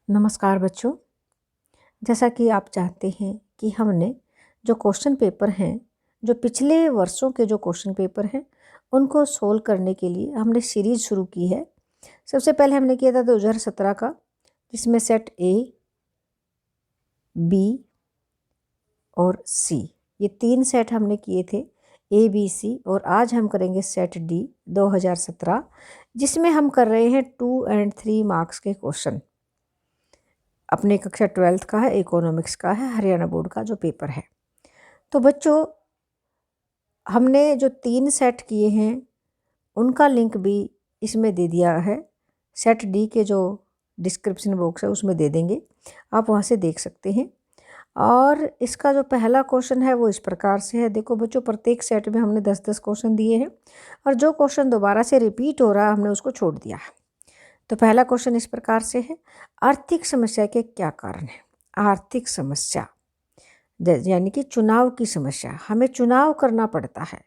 नमस्कार बच्चों। जैसा कि आप जानते हैं कि हमने जो क्वेश्चन पेपर हैं, जो पिछले वर्षों के जो क्वेश्चन पेपर हैं, उनको सोल्व करने के लिए हमने सीरीज़ शुरू की है। सबसे पहले हमने किया था 2017 का, जिसमें सेट ए, बी और सी, ये 3 सेट हमने किए थे, ए बी सी। और आज हम करेंगे सेट डी 2017, जिसमें हम कर रहे हैं 2 और 3 मार्क्स के क्वेश्चन। अपने कक्षा 12th का है, इकोनॉमिक्स का है, हरियाणा बोर्ड का जो पेपर है। तो बच्चों, हमने जो 3 सेट किए हैं उनका लिंक भी इसमें दे दिया है। सेट डी के जो डिस्क्रिप्शन बॉक्स है उसमें दे देंगे, आप वहाँ से देख सकते हैं। और इसका जो पहला क्वेश्चन है वो इस प्रकार से है। देखो बच्चों, प्रत्येक सेट में हमने 10-10 क्वेश्चन दिए हैं और जो क्वेश्चन दोबारा से रिपीट हो रहा है हमने उसको छोड़ दिया है। तो पहला क्वेश्चन इस प्रकार से है, आर्थिक समस्या के क्या कारण हैं। आर्थिक समस्या यानी कि चुनाव की समस्या। हमें चुनाव करना पड़ता है।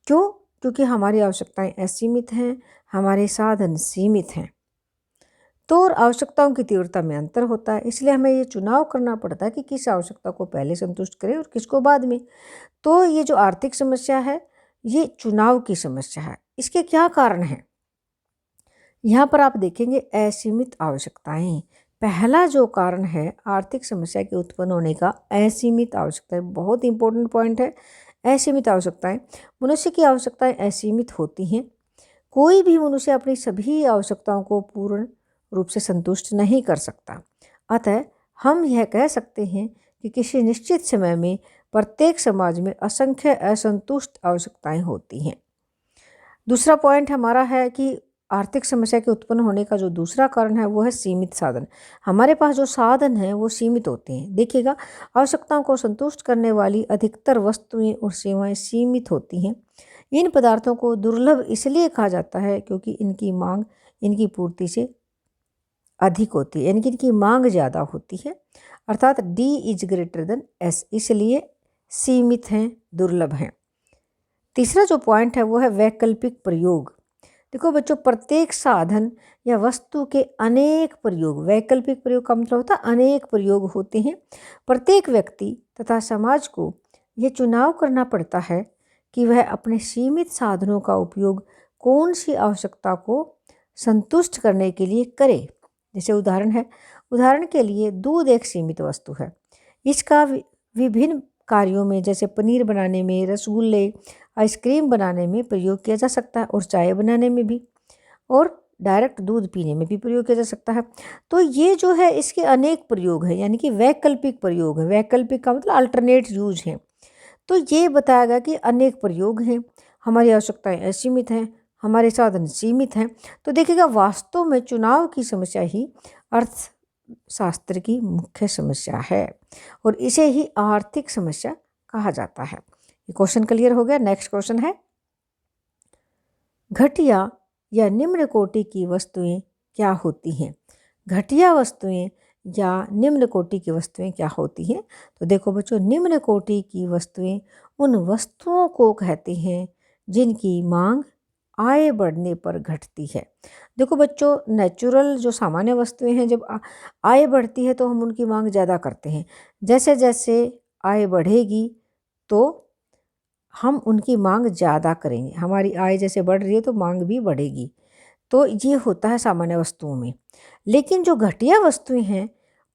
क्यों? क्योंकि हमारी आवश्यकताएं असीमित हैं, हमारे साधन सीमित हैं। तो और आवश्यकताओं की तीव्रता में अंतर होता है, इसलिए हमें ये चुनाव करना पड़ता है कि किस आवश्यकता को पहले संतुष्ट करें और किसको बाद में। तो ये जो आर्थिक समस्या है, ये चुनाव की समस्या है। इसके क्या कारण हैं? यहाँ पर आप देखेंगे असीमित आवश्यकताएं। पहला जो कारण है आर्थिक समस्या के उत्पन्न होने का, असीमित आवश्यकताएं। बहुत इंपॉर्टेंट पॉइंट है, असीमित आवश्यकताएं। मनुष्य की आवश्यकताएं असीमित होती हैं। कोई भी मनुष्य अपनी सभी आवश्यकताओं को पूर्ण रूप से संतुष्ट नहीं कर सकता। अतः हम यह कह सकते हैं कि किसी निश्चित समय में प्रत्येक समाज में असंख्य असंतुष्ट आवश्यकताएं होती हैं। दूसरा पॉइंट हमारा है कि आर्थिक समस्या के उत्पन्न होने का जो दूसरा कारण है वो है सीमित साधन। हमारे पास जो साधन हैं वो सीमित होते हैं। देखिएगा, आवश्यकताओं को संतुष्ट करने वाली अधिकतर वस्तुएं और सेवाएं सीमित होती हैं। इन पदार्थों को दुर्लभ इसलिए कहा जाता है क्योंकि इनकी मांग इनकी पूर्ति से अधिक होती है, यानी कि इनकी मांग ज़्यादा होती है। अर्थात D is greater than S, इसलिए सीमित हैं, दुर्लभ हैं। तीसरा जो पॉइंट है वो है वैकल्पिक प्रयोग। देखो बच्चों, प्रत्येक साधन या वस्तु के अनेक प्रयोग, वैकल्पिक प्रयोग का मतलब होता है अनेक प्रयोग होते हैं। प्रत्येक व्यक्ति तथा समाज को ये चुनाव करना पड़ता है कि वह अपने सीमित साधनों का उपयोग कौन सी आवश्यकता को संतुष्ट करने के लिए करे। जैसे उदाहरण के लिए दूध एक सीमित वस्तु है। इसका विभिन्न कार्यों में, जैसे पनीर बनाने में, रसगुल्ले, आइसक्रीम बनाने में प्रयोग किया जा सकता है, और चाय बनाने में भी, और डायरेक्ट दूध पीने में भी प्रयोग किया जा सकता है। तो ये जो है इसके अनेक प्रयोग हैं, यानी कि वैकल्पिक प्रयोग है। वैकल्पिक का मतलब अल्टरनेट यूज है। तो ये बताया गया कि अनेक प्रयोग हैं, हमारी आवश्यकताएं असीमित हैं, हमारे साधन सीमित हैं। तो देखिएगा, वास्तव में चुनाव की समस्या ही अर्थशास्त्र की मुख्य समस्या है और इसे ही आर्थिक समस्या कहा जाता है। ये क्वेश्चन क्लियर हो गया। नेक्स्ट क्वेश्चन है, घटिया या निम्न कोटि की वस्तुएं क्या होती हैं। घटिया वस्तुएं या निम्न कोटि की वस्तुएं क्या होती हैं? तो देखो बच्चों, निम्न कोटि की वस्तुएं उन वस्तुओं को कहते हैं जिनकी मांग आय बढ़ने पर घटती है। देखो बच्चों, नेचुरल जो सामान्य वस्तुएं हैं, जब आय बढ़ती है तो हम उनकी मांग ज़्यादा करते हैं। जैसे जैसे आय बढ़ेगी तो हम उनकी मांग ज़्यादा करेंगे। हमारी आय जैसे बढ़ रही है तो मांग भी बढ़ेगी। तो ये होता है सामान्य वस्तुओं में। लेकिन जो घटिया वस्तुएं हैं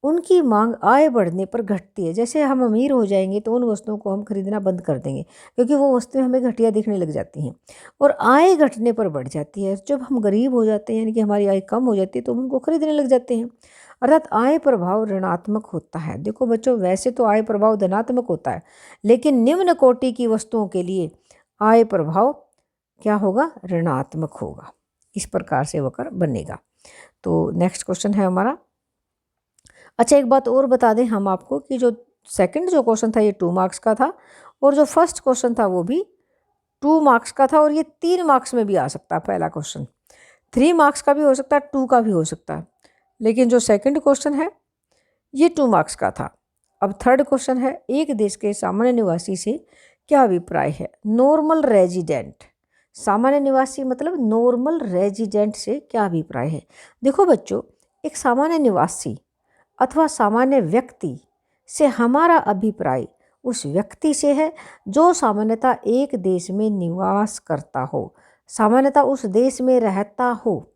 उनकी मांग आय बढ़ने पर घटती है। जैसे हम अमीर हो जाएंगे तो उन वस्तुओं को हम खरीदना बंद कर देंगे, क्योंकि वो वस्तुएं हमें घटिया दिखने लग जाती हैं, और आय घटने पर बढ़ जाती है। जब हम गरीब हो जाते हैं, यानी कि हमारी आय कम हो जाती है, तो हम उनको खरीदने लग जाते हैं। अर्थात आय प्रभाव ऋणात्मक होता है। देखो बच्चों, वैसे तो आय प्रभाव धनात्मक होता है, लेकिन निम्न कोटि की वस्तुओं के लिए आय प्रभाव क्या होगा? ऋणात्मक होगा। इस प्रकार से वक्र बनेगा। तो नेक्स्ट क्वेश्चन है हमारा। अच्छा, एक बात और बता दें हम आपको कि जो सेकंड जो क्वेश्चन था ये 2 मार्क्स का था, और जो फर्स्ट क्वेश्चन था वो भी 2 मार्क्स का था, और ये 3 मार्क्स में भी आ सकता है। पहला क्वेश्चन 3 मार्क्स का भी हो सकता है, 2 का भी हो सकता है, लेकिन जो सेकंड क्वेश्चन है ये 2 मार्क्स का था। अब थर्ड क्वेश्चन है, एक देश के सामान्य निवासी से क्या अभिप्राय है। नॉर्मल रेजिडेंट, सामान्य निवासी मतलब नॉर्मल रेजिडेंट से क्या अभिप्राय है। देखो बच्चों, एक सामान्य निवासी अथवा सामान्य व्यक्ति से हमारा अभिप्राय उस व्यक्ति से है जो सामान्यतः एक देश में निवास करता हो, सामान्यतः उस देश में रहता हो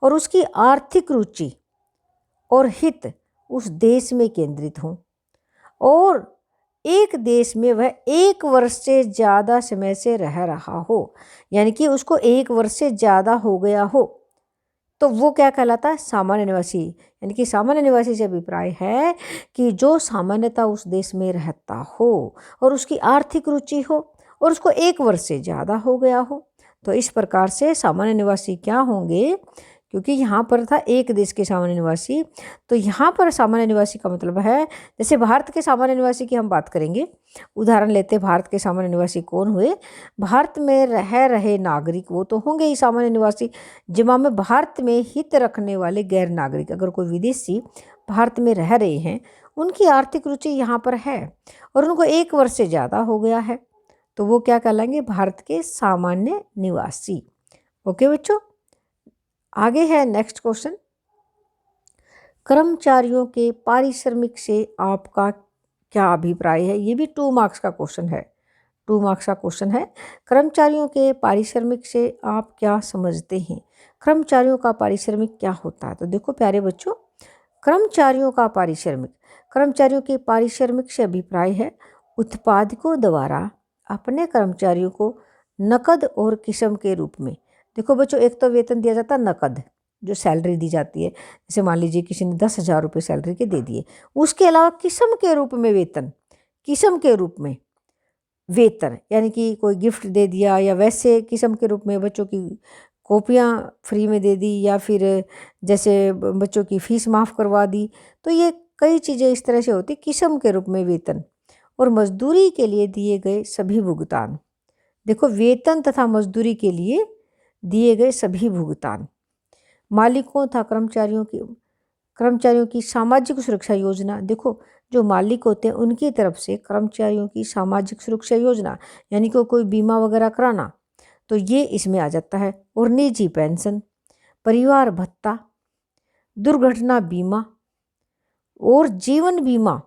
और उसकी आर्थिक रुचि और हित उस देश में केंद्रित हों और एक देश में वह 1 वर्ष से ज़्यादा समय से रह रहा हो, यानी कि उसको 1 वर्ष से ज़्यादा हो गया हो, तो वो क्या कहलाता है? सामान्य निवासी। यानी कि सामान्य निवासी से अभिप्राय है कि जो सामान्यतः उस देश में रहता हो और उसकी आर्थिक रुचि हो और उसको 1 वर्ष से ज़्यादा हो गया हो। तो इस प्रकार से सामान्य निवासी क्या होंगे? क्योंकि यहाँ पर था एक देश के सामान्य निवासी, तो यहाँ पर सामान्य निवासी का मतलब है, जैसे भारत के सामान्य निवासी की हम बात करेंगे, उदाहरण लेते हैं, भारत के सामान्य निवासी कौन हुए? भारत में रह रहे नागरिक वो तो होंगे ही सामान्य निवासी, जिम्मा में भारत में हित रखने वाले गैर नागरिक, अगर कोई विदेशी भारत में रह रहे हैं, उनकी आर्थिक रुचि यहाँ पर है और उनको 1 वर्ष से ज़्यादा हो गया है, तो वो क्या कहलाएंगे? भारत के सामान्य निवासी। ओके बच्चों, आगे है नेक्स्ट क्वेश्चन। कर्मचारियों के पारिश्रमिक से आपका क्या अभिप्राय है? ये भी 2 मार्क्स का क्वेश्चन है, 2 मार्क्स का क्वेश्चन है। कर्मचारियों के पारिश्रमिक से आप क्या समझते हैं? कर्मचारियों का पारिश्रमिक क्या होता है? तो देखो प्यारे बच्चों, कर्मचारियों के पारिश्रमिक से अभिप्राय है उत्पादकों द्वारा अपने कर्मचारियों को नकद और किस्म के रूप में। देखो बच्चों, एक तो वेतन दिया जाता है नकद, जो सैलरी दी जाती है, जैसे मान लीजिए किसी ने 10,000 रुपये सैलरी के दे दिए, उसके अलावा किस्म के रूप में वेतन, किस्म के रूप में वेतन, यानी कि कोई गिफ्ट दे दिया या वैसे किस्म के रूप में बच्चों की कॉपियाँ फ्री में दे दी या फिर जैसे बच्चों की फ़ीस माफ़ करवा दी, तो ये कई चीज़ें इस तरह से होती किस्म के रूप में वेतन और मजदूरी के लिए दिए गए सभी भुगतान। देखो, वेतन तथा मजदूरी के लिए दिए गए सभी भुगतान। मालिकों तथा कर्मचारियों की सामाजिक सुरक्षा योजना। देखो, जो मालिक होते हैं उनकी तरफ से कर्मचारियों की सामाजिक सुरक्षा योजना, यानी कि कोई बीमा वगैरह कराना, तो ये इसमें आ जाता है। और निजी पेंशन, परिवार भत्ता, दुर्घटना बीमा और जीवन बीमा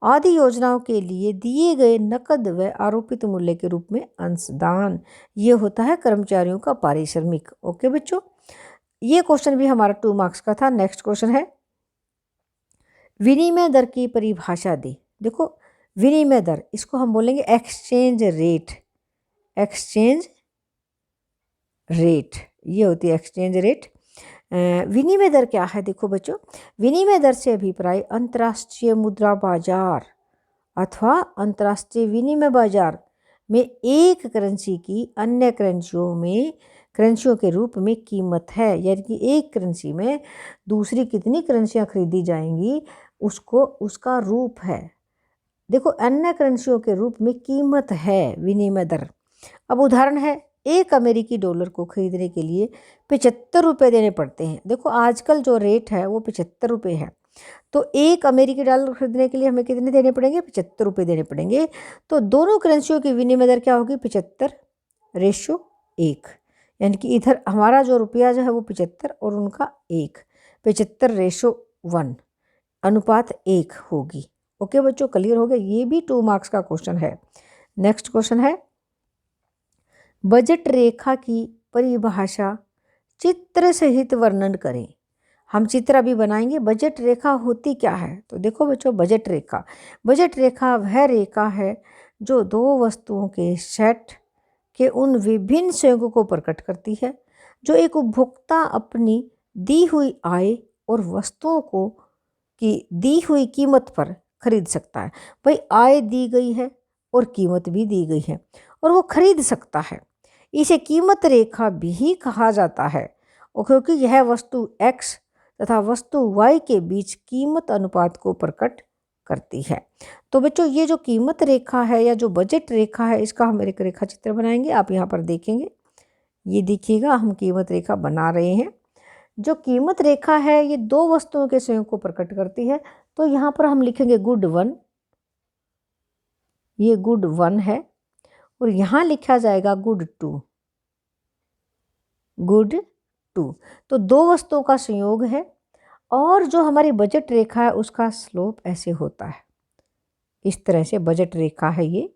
आदि योजनाओं के लिए दिए गए नकद व आरोपित मूल्य के रूप में अंशदान, ये होता है कर्मचारियों का पारिश्रमिक। ओके बच्चों, ये क्वेश्चन भी हमारा 2 मार्क्स का था। नेक्स्ट क्वेश्चन है, विनिमय दर की परिभाषा दे। देखो, विनिमय दर, इसको हम बोलेंगे एक्सचेंज रेट। एक्सचेंज रेट, ये होती है एक्सचेंज रेट। विनिमय दर क्या है? देखो बच्चों, विनिमय दर से अभिप्राय अंतर्राष्ट्रीय मुद्रा बाजार अथवा अंतर्राष्ट्रीय विनिमय बाजार में एक करेंसी की अन्य करेंसियों के रूप में कीमत है। यानी कि एक करेंसी में दूसरी कितनी करेंसियां खरीदी जाएंगी, उसको उसका रूप है। देखो, अन्य करेंसियों के रूप में कीमत है विनिमय दर। अब उदाहरण है, एक अमेरिकी डॉलर को खरीदने के लिए 75 रुपये देने पड़ते हैं। देखो, आजकल जो रेट है वो 75 रुपये है, तो एक अमेरिकी डॉलर खरीदने के लिए हमें कितने देने पड़ेंगे? 75 रुपये देने पड़ेंगे। तो दोनों करेंसियों की विनिमय दर क्या होगी? 75:1, यानी कि इधर हमारा जो रुपया जो है वो 75 और उनका 1, 75:1 अनुपात 1 होगी। ओके बच्चों, क्लियर हो गया? ये भी 2 मार्क्स का क्वेश्चन है। नेक्स्ट क्वेश्चन है, बजट रेखा की परिभाषा चित्र सहित वर्णन करें। हम चित्र अभी बनाएंगे। बजट रेखा होती क्या है? तो देखो बच्चों, बजट रेखा वह रेखा है जो 2 वस्तुओं के सेट के उन विभिन्न संयोगों को प्रकट करती है जो एक उपभोक्ता अपनी दी हुई आय और वस्तुओं को की दी हुई कीमत पर खरीद सकता है। भाई, आय दी गई है और कीमत भी दी गई है और वो खरीद सकता है। इसे कीमत रेखा भी कहा जाता है, और क्योंकि यह वस्तु X तथा वस्तु Y के बीच कीमत अनुपात को प्रकट करती है। तो बच्चों, ये जो कीमत रेखा है या जो बजट रेखा है, इसका हम एक रेखा चित्र बनाएंगे। आप यहाँ पर देखेंगे, ये देखिएगा, हम कीमत रेखा बना रहे हैं। जो कीमत रेखा है ये 2 वस्तुओं के संयोग को प्रकट करती है। तो यहाँ पर हम लिखेंगे गुड 1, ये गुड 1 है, और यहाँ लिखा जाएगा गुड 2, गुड 2। तो 2 वस्तुओं का संयोग है और जो हमारी बजट रेखा है उसका स्लोप ऐसे होता है, इस तरह से बजट रेखा है ये,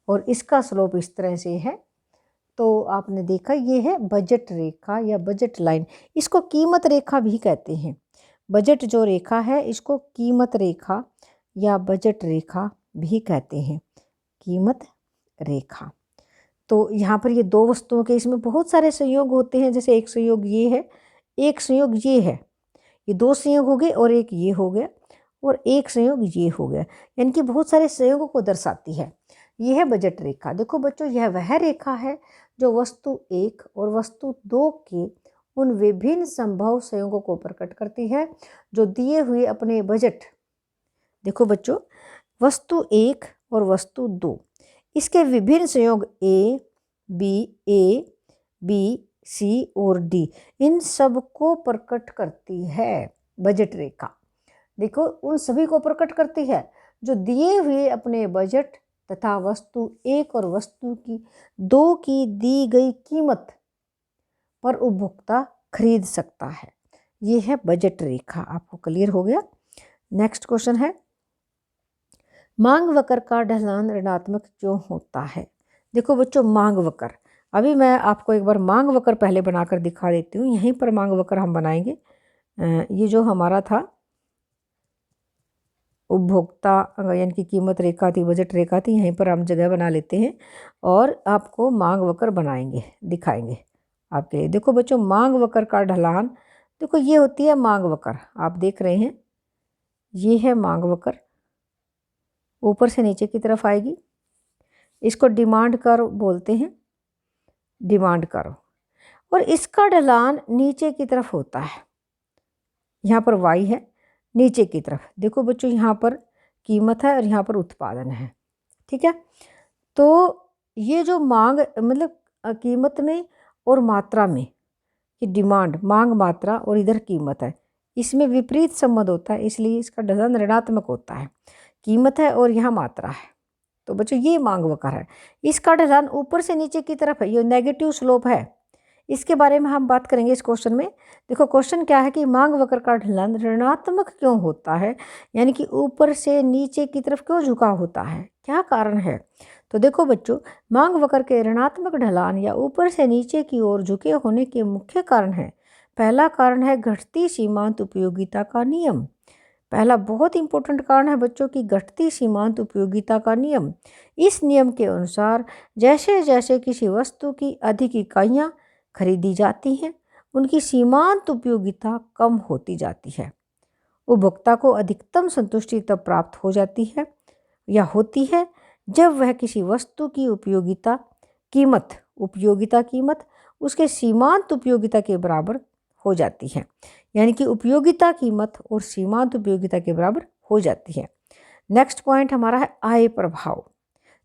और इसका स्लोप इस तरह से है। तो आपने देखा ये है बजट रेखा या बजट लाइन, इसको कीमत रेखा भी कहते हैं। बजट जो रेखा है इसको कीमत रेखा या बजट रेखा भी कहते हैं, कीमत रेखा। तो यहाँ पर ये दो वस्तुओं के इसमें बहुत सारे संयोग होते हैं, जैसे एक संयोग ये है, एक संयोग ये है, ये दो संयोग हो गए, और एक ये हो गया, और एक संयोग ये हो गया, यानी कि बहुत सारे संयोगों को दर्शाती है। ये है बजट रेखा। देखो बच्चों, यह वह रेखा है जो वस्तु एक और वस्तु दो के उन विभिन्न संभव संयोगों को प्रकट करती है जो दिए हुए अपने बजट, देखो बच्चों, वस्तु एक और वस्तु दो, इसके विभिन्न संयोग ए बी सी और डी, इन सब को प्रकट करती है बजट रेखा। देखो, उन सभी को प्रकट करती है जो दिए हुए अपने बजट तथा वस्तु एक और वस्तु की दो की दी गई कीमत पर उपभोक्ता खरीद सकता है। ये है बजट रेखा। आपको क्लियर हो गया? नेक्स्ट क्वेश्चन है, मांग वक्र का ढलान ऋणात्मक क्यों होता है? देखो बच्चों, मांग वक्र, अभी मैं आपको एक बार मांग वक्र पहले बनाकर दिखा देती हूँ। यहीं पर मांग वक्र हम बनाएंगे। ये जो हमारा था उपभोक्ता यानी कि कीमत रेखा थी, बजट रेखा थी, यहीं पर हम जगह बना लेते हैं और आपको मांग वक्र बनाएंगे, दिखाएंगे आपके लिए। देखो बच्चों, मांग वक्र का ढलान, देखो ये होती है मांग वक्र, आप देख रहे हैं, ये है मांग वक्र, ऊपर से नीचे की तरफ आएगी। इसको डिमांड कर्व बोलते हैं, डिमांड कर्व, और इसका ढलान नीचे की तरफ होता है। यहाँ पर वाई है, नीचे की तरफ। देखो बच्चों, यहाँ पर कीमत है और यहाँ पर उत्पादन है, ठीक है। तो ये जो मांग, मतलब कीमत में और मात्रा में, कि डिमांड मांग मात्रा और इधर कीमत है, इसमें विपरीत संबंध होता है, इसलिए इसका ढलान ऋणात्मक होता है। कीमत है और यहाँ मात्रा है, तो बच्चों ये मांग वक्र है। इसका ढलान ऊपर से नीचे की तरफ है, ये नेगेटिव स्लोप है। इसके बारे में हम बात करेंगे इस क्वेश्चन में। देखो क्वेश्चन क्या है कि मांग वक्र का ढलान ऋणात्मक क्यों होता है, यानी कि ऊपर से नीचे की तरफ क्यों झुकाव होता है, क्या कारण है? तो देखो बच्चों, मांग वक्र के ऋणात्मक ढलान या ऊपर से नीचे की ओर झुके होने के मुख्य कारण है, पहला कारण है घटती सीमांत उपयोगिता का नियम। पहला बहुत इंपॉर्टेंट कारण है बच्चों की घटती सीमांत उपयोगिता का नियम। इस नियम के अनुसार जैसे जैसे किसी वस्तु की अधिक इकाइयाँ खरीदी जाती हैं, उनकी सीमांत उपयोगिता कम होती जाती है। उपभोक्ता को अधिकतम संतुष्टि तब प्राप्त हो जाती है या होती है जब वह किसी वस्तु की उपयोगिता कीमत उसके सीमांत उपयोगिता के बराबर हो जाती है, यानी कि उपयोगिता कीमत और सीमांत उपयोगिता के बराबर हो जाती है। नेक्स्ट पॉइंट हमारा है आय प्रभाव।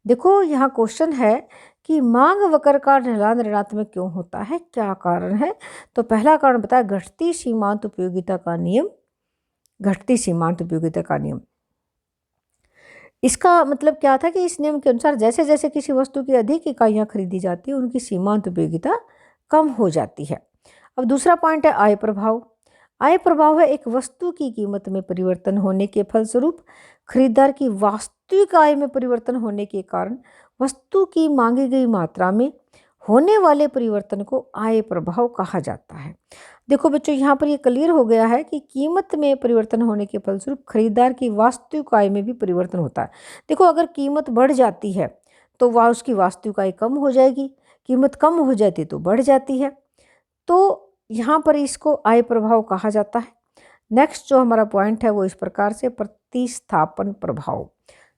देखो यहाँ क्वेश्चन है कि मांग वक्र का ढलान ऋणात्मक क्यों होता है, क्या कारण है? तो पहला कारण बताया घटती सीमांत उपयोगिता का नियम। घटती सीमांत उपयोगिता का नियम, इसका मतलब क्या था कि इस नियम के अनुसार जैसे जैसे किसी वस्तु की अधिक इकाइयाँ खरीदी जाती है, उनकी सीमांत उपयोगिता कम हो जाती है। अब दूसरा पॉइंट है आय प्रभाव। आय प्रभाव है एक वस्तु की कीमत में परिवर्तन होने के फलस्वरूप खरीदार की वास्तविक आय में परिवर्तन होने के कारण वस्तु की मांगी गई मात्रा में होने वाले परिवर्तन को आय प्रभाव कहा जाता है। देखो बच्चों, यहाँ पर ये क्लियर हो गया है कि कीमत में परिवर्तन होने के फलस्वरूप खरीदार की वास्तविक आय में भी परिवर्तन होता है। देखो, अगर कीमत बढ़ जाती है तो वह उसकी वास्तविक आय कम हो जाएगी, कीमत कम हो जाती तो बढ़ जाती है, तो यहाँ पर इसको आय प्रभाव कहा जाता है। नेक्स्ट जो हमारा पॉइंट है वो इस प्रकार से प्रतिस्थापन प्रभाव।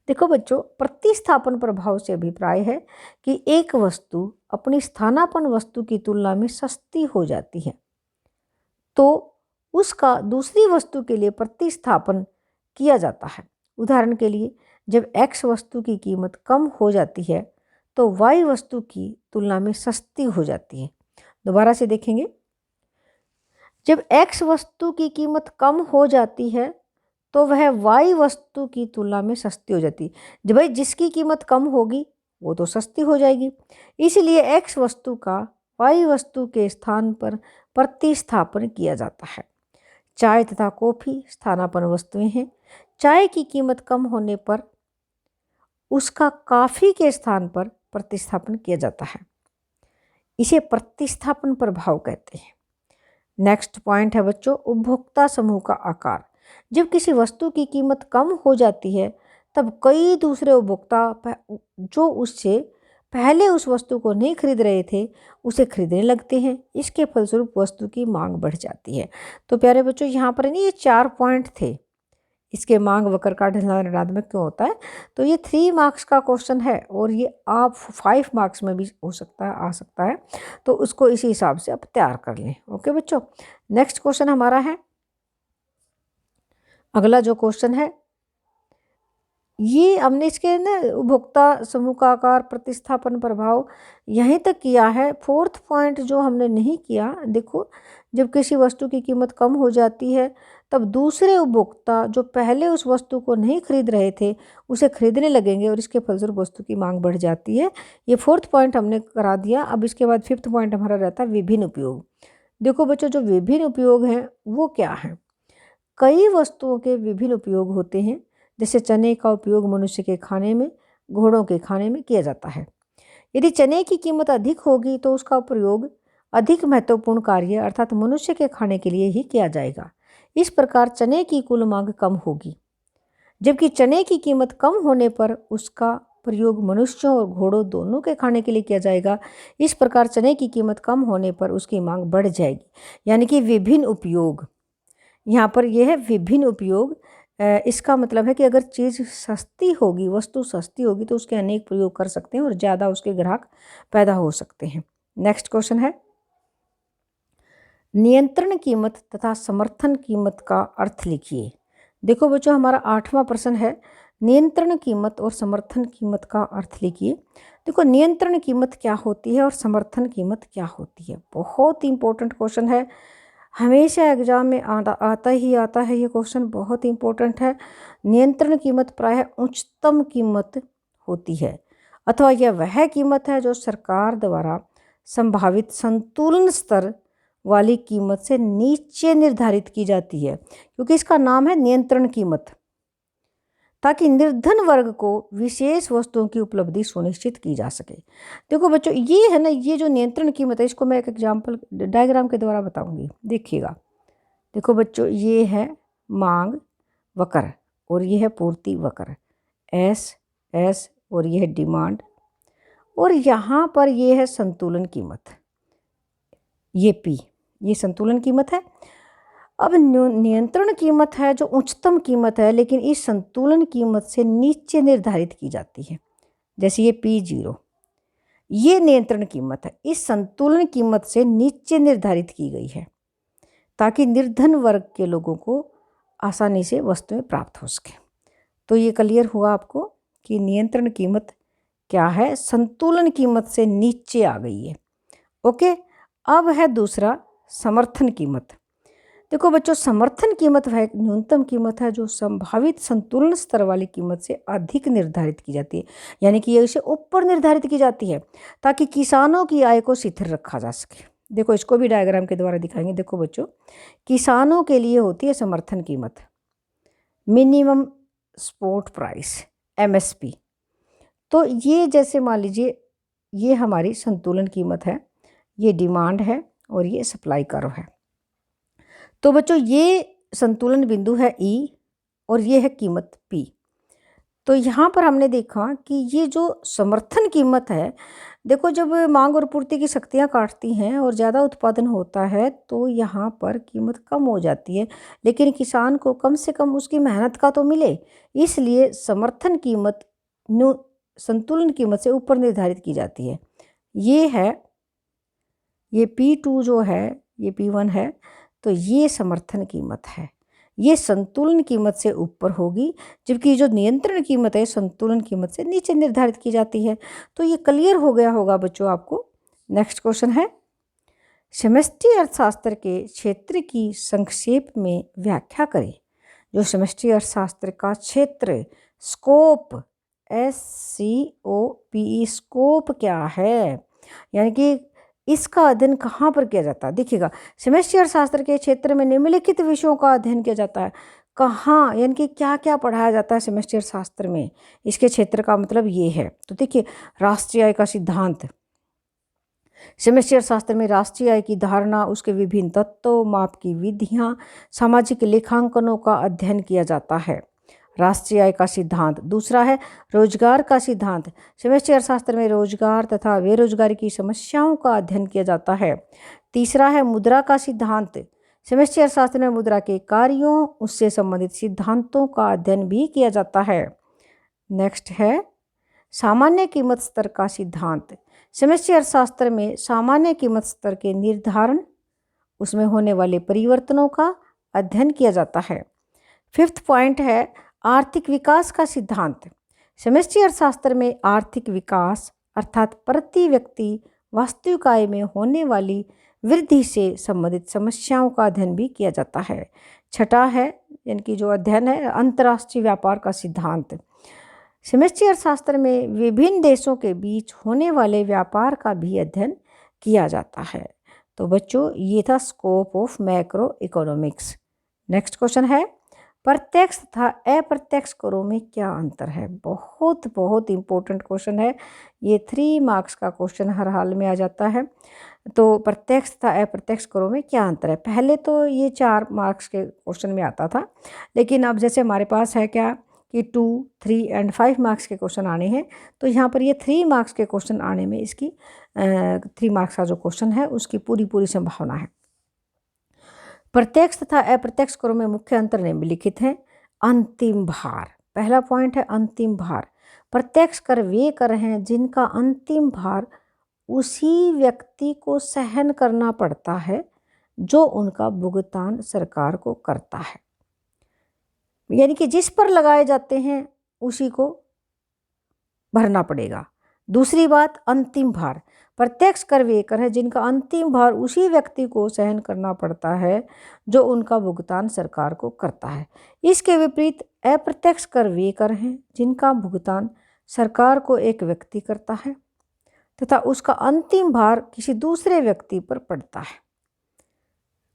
देखो बच्चों, प्रतिस्थापन प्रभाव से अभिप्राय है कि एक वस्तु अपनी स्थानापन्न वस्तु की तुलना में सस्ती हो जाती है तो उसका दूसरी वस्तु के लिए प्रतिस्थापन किया जाता है। उदाहरण के लिए, जब x वस्तु की कीमत कम हो जाती है तो y वस्तु की तुलना में सस्ती हो जाती है। दोबारा से देखेंगे, जब x वस्तु की कीमत कम हो जाती है तो वह y वस्तु की तुलना में सस्ती हो जाती है। जब भाई जिसकी कीमत कम होगी वो तो सस्ती हो जाएगी, इसलिए x वस्तु का y वस्तु के स्थान पर प्रतिस्थापन किया जाता है। चाय तथा कॉफ़ी स्थानापन्न वस्तुएं हैं। चाय की कीमत कम होने पर उसका कॉफ़ी के स्थान पर प्रतिस्थापन किया जाता है। इसे प्रतिस्थापन प्रभाव कहते हैं। नेक्स्ट पॉइंट है बच्चों, उपभोक्ता समूह का आकार। जब किसी वस्तु की कीमत कम हो जाती है तब कई दूसरे उपभोक्ता जो उससे पहले उस वस्तु को नहीं खरीद रहे थे उसे खरीदने लगते हैं। इसके फलस्वरूप वस्तु की मांग बढ़ जाती है। तो प्यारे बच्चों, यहाँ पर नहीं, ये 4 पॉइंट थे। इसके मांग वक्र का ढलान ऋणात्मक क्यों होता है? तो ये 3 मार्क्स का क्वेश्चन है और ये आप 5 मार्क्स में भी हो सकता है, आ सकता है। तो उसको इसी हिसाब से आप तैयार कर लें। ओके बच्चों, नेक्स्ट क्वेश्चन हमारा है, अगला जो क्वेश्चन है ये हमने इसके ना उपभोक्ता समूह का आकार, प्रतिस्थापन प्रभाव यहीं तक किया है। 4th पॉइंट जो हमने नहीं किया, देखो, जब किसी वस्तु की कीमत कम हो जाती है तब दूसरे उपभोक्ता जो पहले उस वस्तु को नहीं खरीद रहे थे उसे खरीदने लगेंगे और इसके फलस्वरूप वस्तु की मांग बढ़ जाती है। ये 4th पॉइंट हमने करा दिया। अब इसके बाद 5th पॉइंट हमारा रहता है विभिन्न उपयोग। देखो बच्चों, जो विभिन्न उपयोग हैं वो क्या हैं? कई वस्तुओं के विभिन्न उपयोग होते हैं। जैसे चने का उपयोग मनुष्य के खाने में, घोड़ों के खाने में किया जाता है। यदि चने की कीमत अधिक होगी तो उसका प्रयोग अधिक महत्वपूर्ण कार्य अर्थात मनुष्य के खाने के लिए ही किया जाएगा। इस प्रकार चने की कुल मांग कम होगी, जबकि चने की कीमत कम होने पर उसका प्रयोग मनुष्यों और घोड़ों दोनों के खाने के लिए किया जाएगा। इस प्रकार चने की कीमत कम होने पर उसकी मांग बढ़ जाएगी। यानी कि विभिन्न उपयोग, यहाँ पर यह है विभिन्न उपयोग। इसका मतलब है कि अगर चीज़ सस्ती होगी, वस्तु सस्ती होगी तो उसके अनेक प्रयोग कर सकते हैं और ज़्यादा उसके ग्राहक पैदा हो सकते हैं। नेक्स्ट क्वेश्चन है, नियंत्रण कीमत तथा समर्थन कीमत का अर्थ लिखिए। देखो बच्चों, हमारा 8वां प्रश्न है, नियंत्रण कीमत और समर्थन कीमत का अर्थ लिखिए। देखो, नियंत्रण कीमत क्या होती है और समर्थन कीमत क्या होती है? बहुत इंपॉर्टेंट क्वेश्चन है, हमेशा एग्जाम में आता ही आता है ये क्वेश्चन, बहुत इंपॉर्टेंट है। नियंत्रण कीमत प्रायः उच्चतम कीमत होती है अथवा यह वह कीमत है जो सरकार द्वारा संभावित संतुलन स्तर वाली कीमत से नीचे निर्धारित की जाती है, क्योंकि इसका नाम है नियंत्रण कीमत, ताकि निर्धन वर्ग को विशेष वस्तुओं की उपलब्धि सुनिश्चित की जा सके। देखो बच्चों, ये है ना, ये जो नियंत्रण कीमत है इसको मैं एक एग्जाम्पल डायग्राम के द्वारा बताऊंगी, देखिएगा। देखो बच्चों, ये है मांग वक्र और ये है पूर्ति वक्र, एस एस, और ये है डिमांड, और यहाँ पर ये है संतुलन कीमत, ये पी, ये संतुलन कीमत है। अब नियंत्रण कीमत है जो उच्चतम कीमत है, लेकिन इस संतुलन कीमत से नीचे निर्धारित की जाती है। जैसे ये P0, ये नियंत्रण कीमत है, इस संतुलन कीमत से नीचे निर्धारित की गई है ताकि निर्धन वर्ग के लोगों को आसानी से वस्तुएं प्राप्त हो सके। तो ये क्लियर हुआ आपको कि नियंत्रण कीमत क्या है, संतुलन कीमत से नीचे आ गई है। ओके, अब है दूसरा समर्थन कीमत। देखो बच्चों, समर्थन कीमत वह न्यूनतम कीमत है जो संभावित संतुलन स्तर वाली कीमत से अधिक निर्धारित की जाती है, यानी कि ये इसे ऊपर निर्धारित की जाती है ताकि किसानों की आय को स्थिर रखा जा सके। देखो, इसको भी डायग्राम के द्वारा दिखाएंगे। देखो बच्चों, किसानों के लिए होती है समर्थन कीमत, मिनिमम सपोर्ट प्राइस, MSP। तो ये जैसे मान लीजिए ये हमारी संतुलन कीमत है, ये डिमांड है और ये सप्लाई कर्व है। तो बच्चों, ये संतुलन बिंदु है E और ये है कीमत P। तो यहाँ पर हमने देखा कि ये जो समर्थन कीमत है, देखो, जब मांग और पूर्ति की शक्तियाँ काटती हैं और ज़्यादा उत्पादन होता है तो यहाँ पर कीमत कम हो जाती है, लेकिन किसान को कम से कम उसकी मेहनत का तो मिले, इसलिए समर्थन कीमत संतुलन कीमत से ऊपर निर्धारित की जाती है। ये है, ये P2 जो है, ये P1 है, तो ये समर्थन कीमत है, ये संतुलन कीमत से ऊपर होगी, जबकि जो नियंत्रण कीमत है संतुलन कीमत से नीचे निर्धारित की जाती है। तो ये क्लियर हो गया होगा बच्चों आपको। नेक्स्ट क्वेश्चन है, समष्टि अर्थशास्त्र के क्षेत्र की संक्षेप में व्याख्या करें। जो समष्टि अर्थशास्त्र का क्षेत्र, स्कोप, SCOPE, स्कोप क्या है? यानी कि इसका अध्ययन कहाँ पर किया जाता है? देखिएगा, समष्टि अर्थशास्त्र के क्षेत्र में निम्नलिखित विषयों का अध्ययन किया जाता है। कहाँ, यानी कि क्या क्या पढ़ाया जाता है समष्टि अर्थशास्त्र में? इसके क्षेत्र का मतलब ये है। तो देखिए, राष्ट्रीय आय का सिद्धांत, समष्टि अर्थशास्त्र में राष्ट्रीय आय की धारणा, उसके विभिन्न तत्वों, माप की विधियाँ, सामाजिक लेखांकनों का अध्ययन किया जाता है। राष्ट्रीय आय का सिद्धांत। दूसरा है रोजगार का सिद्धांत। समष्टि अर्थशास्त्र में रोजगार तथा बेरोजगारी की समस्याओं का अध्ययन किया जाता है। तीसरा है मुद्रा का सिद्धांत। समष्टि अर्थशास्त्र में मुद्रा के कार्यों, उससे संबंधित सिद्धांतों का अध्ययन भी किया जाता है। नेक्स्ट है सामान्य कीमत स्तर का सिद्धांत। समष्टि अर्थशास्त्र में सामान्य कीमत स्तर के निर्धारण, उसमें होने वाले परिवर्तनों का अध्ययन किया जाता है। फिफ्थ पॉइंट है आर्थिक विकास का सिद्धांत। समष्टि अर्थशास्त्र में आर्थिक विकास अर्थात प्रति व्यक्ति वास्तविक आय में होने वाली वृद्धि से संबंधित समस्याओं का अध्ययन भी किया जाता है। छठा है, यानी कि जो अध्ययन है, अंतर्राष्ट्रीय व्यापार का सिद्धांत। समष्टि अर्थशास्त्र में विभिन्न देशों के बीच होने वाले व्यापार का भी अध्ययन किया जाता है। तो बच्चों, ये था scope of macro economics. Next question है प्रत्यक्ष तथा अप्रत्यक्ष करों में क्या अंतर है? बहुत बहुत इम्पोर्टेंट क्वेश्चन है ये। 3 मार्क्स का क्वेश्चन हर हाल में आ जाता है। तो प्रत्यक्ष तथा अप्रत्यक्ष करों में क्या अंतर है? पहले तो ये 4 मार्क्स के क्वेश्चन में आता था, लेकिन अब जैसे हमारे पास है क्या कि 2, 3 एंड 5 मार्क्स के क्वेश्चन आने हैं, तो यहाँ पर ये 3 मार्क्स के क्वेश्चन आने में इसकी 3 मार्क्स का जो क्वेश्चन है उसकी पूरी संभावना है। प्रत्यक्ष तथा अप्रत्यक्ष करों में मुख्य अंतर निम्नलिखित हैं। अंतिम भार, पहला पॉइंट है अंतिम भार। प्रत्यक्ष कर वे कर हैं जिनका अंतिम भार उसी व्यक्ति को सहन करना पड़ता है जो उनका भुगतान सरकार को करता है, यानी कि जिस पर लगाए जाते हैं उसी को भरना पड़ेगा। दूसरी बात, अंतिम भार। प्रत्यक्ष कर वे कर है जिनका अंतिम भार उसी व्यक्ति को सहन करना पड़ता है जो उनका भुगतान सरकार को करता है। इसके विपरीत अप्रत्यक्ष कर वे कर हैं जिनका भुगतान सरकार को एक व्यक्ति करता है तथा उसका अंतिम भार किसी दूसरे व्यक्ति पर पड़ता है।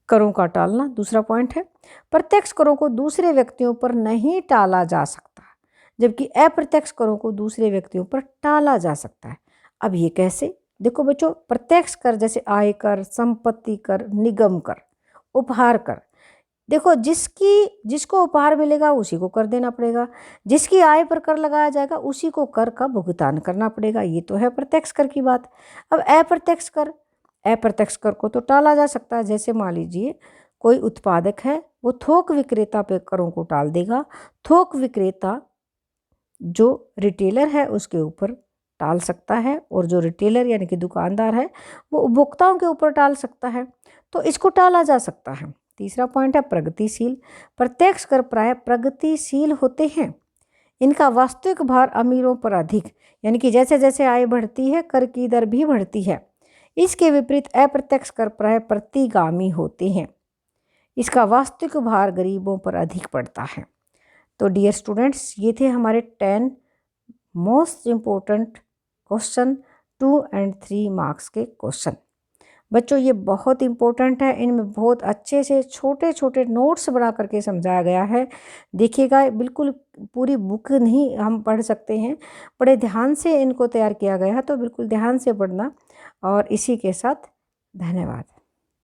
करों का टालना दूसरा पॉइंट है। प्रत्यक्ष करों को दूसरे व्यक्तियों पर नहीं टाला जा सकता, जबकि अप्रत्यक्ष करों को दूसरे व्यक्तियों पर टाला जा सकता है। अब ये कैसे? देखो बच्चों, प्रत्यक्ष कर जैसे आय कर, संपत्ति कर, निगम कर, उपहार कर, देखो जिसको उपहार मिलेगा उसी को कर देना पड़ेगा, जिसकी आय पर कर लगाया जाएगा उसी को कर का भुगतान करना पड़ेगा। ये तो है प्रत्यक्ष कर की बात। अब अप्रत्यक्ष कर को तो टाला जा सकता है। जैसे मान लीजिए कोई उत्पादक है, वो थोक विक्रेता पे करों को टाल देगा, थोक विक्रेता जो रिटेलर है उसके ऊपर टाल सकता है, और जो रिटेलर यानी कि दुकानदार है वो उपभोक्ताओं के ऊपर टाल सकता है, तो इसको टाला जा सकता है। तीसरा पॉइंट है प्रगतिशील। प्रत्यक्ष कर प्राय प्रगतिशील होते हैं। इनका वास्तविक भार अमीरों पर अधिक, यानी कि जैसे जैसे आय बढ़ती है कर की दर भी बढ़ती है। इसके विपरीत अप्रत्यक्ष कर प्राय प्रतिगामी होते हैं। इसका वास्तविक भार गरीबों पर अधिक पड़ता है। तो डियर स्टूडेंट्स, ये थे हमारे 10 most important question 2 and 3 marks के क्वेश्चन। बच्चों, ये बहुत इम्पोर्टेंट है। इनमें बहुत अच्छे से छोटे छोटे नोट्स बना करके समझाया गया है। देखिएगा, बिल्कुल पूरी बुक नहीं हम पढ़ सकते हैं, बड़े ध्यान से इनको तैयार किया गया है, तो बिल्कुल ध्यान से पढ़ना। और इसी के साथ धन्यवाद।